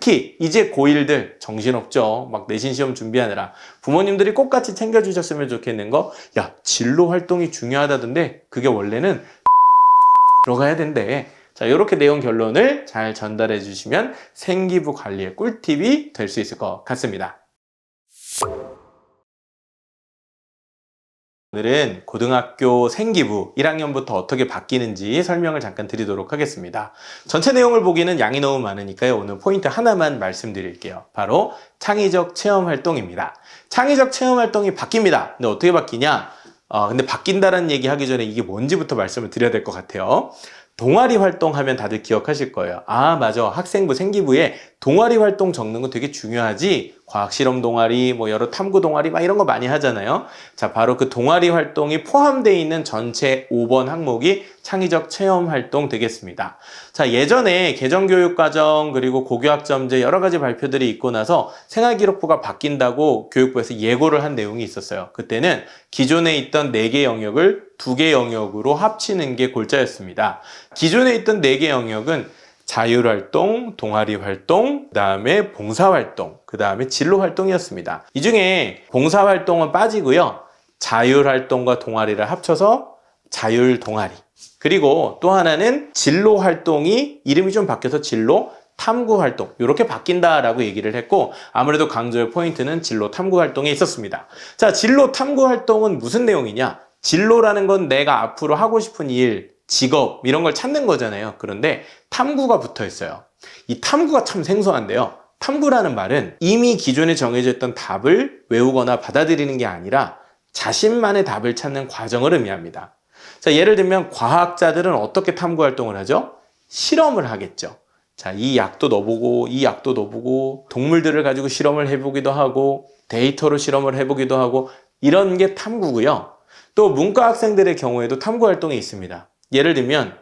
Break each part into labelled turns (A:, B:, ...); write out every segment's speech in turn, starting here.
A: 특히 이제 고1들 정신없죠. 막 내신 시험 준비하느라. 부모님들이 꼭 같이 챙겨주셨으면 좋겠는 거, 야, 진로 활동이 중요하다던데 그게 원래는 들어가야 된대. 자, 이렇게 내용 결론을 잘 전달해 주시면 생기부 관리의 꿀팁이 될 수 있을 것 같습니다. 오늘은 고등학교 생기부 1학년부터 어떻게 바뀌는지 설명을 잠깐 드리도록 하겠습니다. 전체 내용을 보기는 양이 너무 많으니까요. 오늘 포인트 하나만 말씀드릴게요. 바로 창의적 체험활동입니다. 창의적 체험활동이 바뀝니다. 근데 어떻게 바뀌냐? 근데 바뀐다는 얘기 하기 전에 이게 뭔지부터 말씀을 드려야 될 것 같아요. 동아리 활동하면 다들 기억하실 거예요. 아, 맞아. 학생부 생기부에 동아리 활동 적는 거 되게 중요하지. 과학실험 동아리, 뭐 여러 탐구 동아리 막 이런 거 많이 하잖아요. 자, 바로 그 동아리 활동이 포함되어 있는 전체 5번 항목이 창의적 체험 활동 되겠습니다. 자, 예전에 개정교육과정 그리고 고교학점제 여러 가지 발표들이 있고 나서 생활기록부가 바뀐다고 교육부에서 예고를 한 내용이 있었어요. 그때는 기존에 있던 4개 영역을 2개 영역으로 합치는 게 골자였습니다. 기존에 있던 4개 영역은 자율활동, 동아리활동, 그 다음에 봉사활동, 그 다음에 진로활동이었습니다. 이 중에 봉사활동은 빠지고요. 자율활동과 동아리를 합쳐서 자율동아리. 그리고 또 하나는 진로활동이 이름이 좀 바뀌어서 진로 탐구활동 이렇게 바뀐다라고 얘기를 했고 아무래도 강조의 포인트는 진로 탐구활동에 있었습니다. 자, 진로 탐구활동은 무슨 내용이냐? 진로라는 건 내가 앞으로 하고 싶은 일, 직업 이런 걸 찾는 거잖아요. 그런데 탐구가 붙어 있어요. 이 탐구가 참 생소한데요. 탐구라는 말은 이미 기존에 정해져 있던 답을 외우거나 받아들이는 게 아니라 자신만의 답을 찾는 과정을 의미합니다. 자, 예를 들면 과학자들은 어떻게 탐구 활동을 하죠? 실험을 하겠죠. 자, 이 약도 넣어보고 이 약도 넣어보고 동물들을 가지고 실험을 해보기도 하고 데이터로 실험을 해보기도 하고 이런 게 탐구고요. 또 문과 학생들의 경우에도 탐구 활동이 있습니다. 예를 들면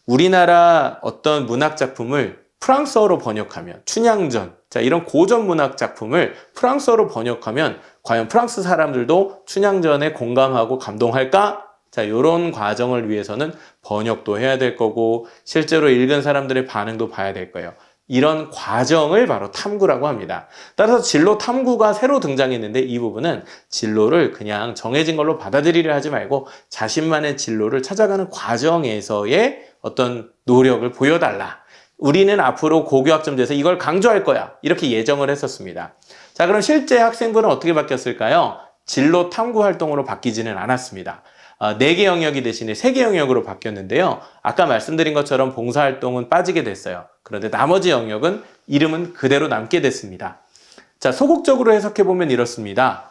A: 우리나라 어떤 문학 작품을 프랑스어로 번역하면 춘향전, 자, 이런 고전 문학 작품을 프랑스어로 번역하면 과연 프랑스 사람들도 춘향전에 공감하고 감동할까? 자, 이런 과정을 위해서는 번역도 해야 될 거고 실제로 읽은 사람들의 반응도 봐야 될 거예요. 이런 과정을 바로 탐구라고 합니다. 따라서 진로 탐구가 새로 등장했는데 이 부분은 진로를 그냥 정해진 걸로 받아들이려 하지 말고 자신만의 진로를 찾아가는 과정에서의 어떤 노력을 보여달라. 우리는 앞으로 고교학점제에서 이걸 강조할 거야. 이렇게 예정을 했었습니다. 자, 그럼 실제 학생부는 어떻게 바뀌었을까요? 진로 탐구 활동으로 바뀌지는 않았습니다. 4개 영역이 대신에 3개 영역으로 바뀌었는데요. 아까 말씀드린 것처럼 봉사활동은 빠지게 됐어요. 그런데 나머지 영역은 이름은 그대로 남게 됐습니다. 자, 소극적으로 해석해보면 이렇습니다.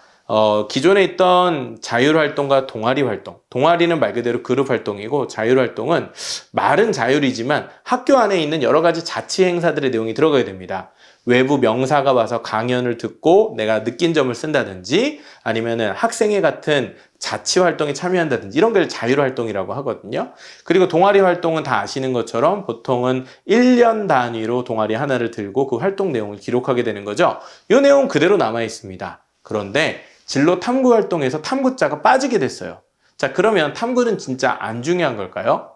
A: 기존에 있던 자율활동과 동아리활동. 동아리는 말 그대로 그룹활동이고 자율활동은 말은 자율이지만 학교 안에 있는 여러 가지 자치 행사들의 내용이 들어가야 됩니다. 외부 명사가 와서 강연을 듣고 내가 느낀 점을 쓴다든지 아니면은 학생회 같은 자치 활동에 참여한다든지 이런 걸 자율활동이라고 하거든요. 그리고 동아리 활동은 다 아시는 것처럼 보통은 1년 단위로 동아리 하나를 들고 그 활동 내용을 기록하게 되는 거죠. 이 내용은 그대로 남아 있습니다. 그런데 진로 탐구 활동에서 탐구자가 빠지게 됐어요. 자, 그러면 탐구는 진짜 안 중요한 걸까요?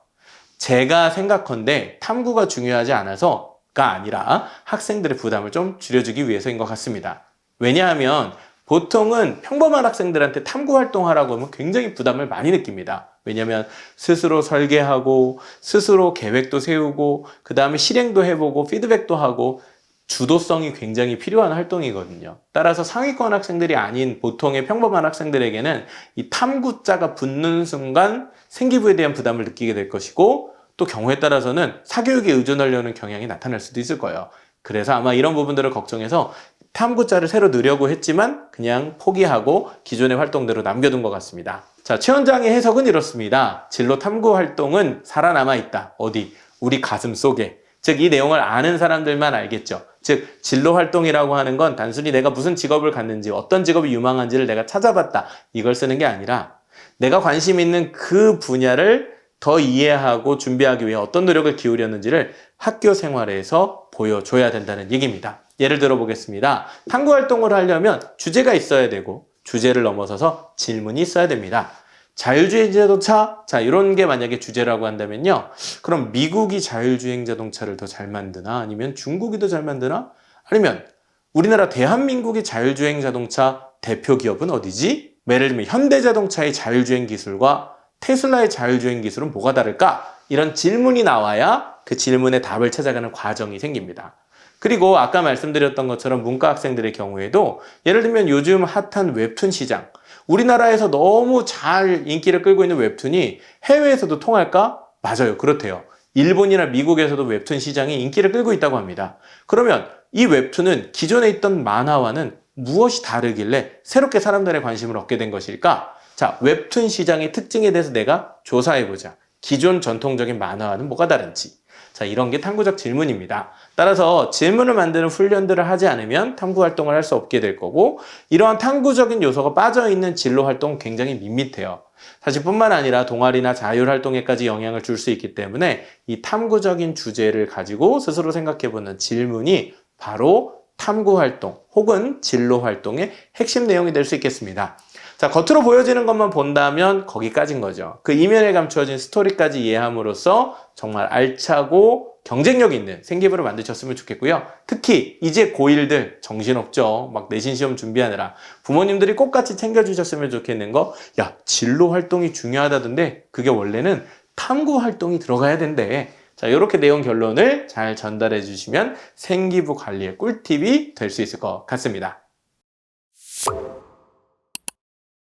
A: 제가 생각컨대 탐구가 중요하지 않아서가 아니라 학생들의 부담을 좀 줄여주기 위해서인 것 같습니다. 왜냐하면 보통은 평범한 학생들한테 탐구 활동하라고 하면 굉장히 부담을 많이 느낍니다. 왜냐하면 스스로 설계하고 스스로 계획도 세우고 그 다음에 실행도 해보고 피드백도 하고 주도성이 굉장히 필요한 활동이거든요. 따라서 상위권 학생들이 아닌 보통의 평범한 학생들에게는 이 탐구자가 붙는 순간 생기부에 대한 부담을 느끼게 될 것이고 또 경우에 따라서는 사교육에 의존하려는 경향이 나타날 수도 있을 거예요. 그래서 아마 이런 부분들을 걱정해서 탐구자를 새로 넣으려고 했지만 그냥 포기하고 기존의 활동대로 남겨둔 것 같습니다. 자, 최 원장의 해석은 이렇습니다. 진로 탐구 활동은 살아남아 있다. 어디? 우리 가슴 속에. 즉, 이 내용을 아는 사람들만 알겠죠. 즉, 진로 활동이라고 하는 건 단순히 내가 무슨 직업을 갖는지 어떤 직업이 유망한지를 내가 찾아봤다. 이걸 쓰는 게 아니라 내가 관심 있는 그 분야를 더 이해하고 준비하기 위해 어떤 노력을 기울였는지를 학교 생활에서 보여줘야 된다는 얘기입니다. 예를 들어 보겠습니다. 탐구 활동을 하려면 주제가 있어야 되고 주제를 넘어서서 질문이 있어야 됩니다. 자율주행 자동차? 자, 이런 게 만약에 주제라고 한다면요. 그럼 미국이 자율주행 자동차를 더 잘 만드나? 아니면 중국이 더 잘 만드나? 아니면 우리나라 대한민국의 자율주행 자동차 대표 기업은 어디지? 예를 들면 현대자동차의 자율주행 기술과 테슬라의 자율주행 기술은 뭐가 다를까? 이런 질문이 나와야 그 질문에 답을 찾아가는 과정이 생깁니다. 그리고 아까 말씀드렸던 것처럼 문과 학생들의 경우에도 예를 들면 요즘 핫한 웹툰 시장, 우리나라에서 너무 잘 인기를 끌고 있는 웹툰이 해외에서도 통할까? 맞아요. 그렇대요. 일본이나 미국에서도 웹툰 시장이 인기를 끌고 있다고 합니다. 그러면 이 웹툰은 기존에 있던 만화와는 무엇이 다르길래 새롭게 사람들의 관심을 얻게 된 것일까? 자, 웹툰 시장의 특징에 대해서 내가 조사해보자. 기존 전통적인 만화와는 뭐가 다른지. 자, 이런 게 탐구적 질문입니다. 따라서 질문을 만드는 훈련들을 하지 않으면 탐구 활동을 할 수 없게 될 거고, 이러한 탐구적인 요소가 빠져있는 진로 활동은 굉장히 밋밋해요. 사실 뿐만 아니라 동아리나 자율 활동에까지 영향을 줄 수 있기 때문에 이 탐구적인 주제를 가지고 스스로 생각해보는 질문이 바로 탐구 활동 혹은 진로 활동의 핵심 내용이 될 수 있겠습니다. 자, 겉으로 보여지는 것만 본다면 거기까지인 거죠. 그 이면에 감추어진 스토리까지 이해함으로써 정말 알차고 경쟁력 있는 생기부를 만드셨으면 좋겠고요. 특히 이제 고1들 정신없죠. 막 내신 시험 준비하느라 부모님들이 꼭 같이 챙겨주셨으면 좋겠는 거, 야, 진로 활동이 중요하다던데 그게 원래는 탐구 활동이 들어가야 된대. 자, 이렇게 내용 결론을 잘 전달해 주시면 생기부 관리의 꿀팁이 될 수 있을 것 같습니다.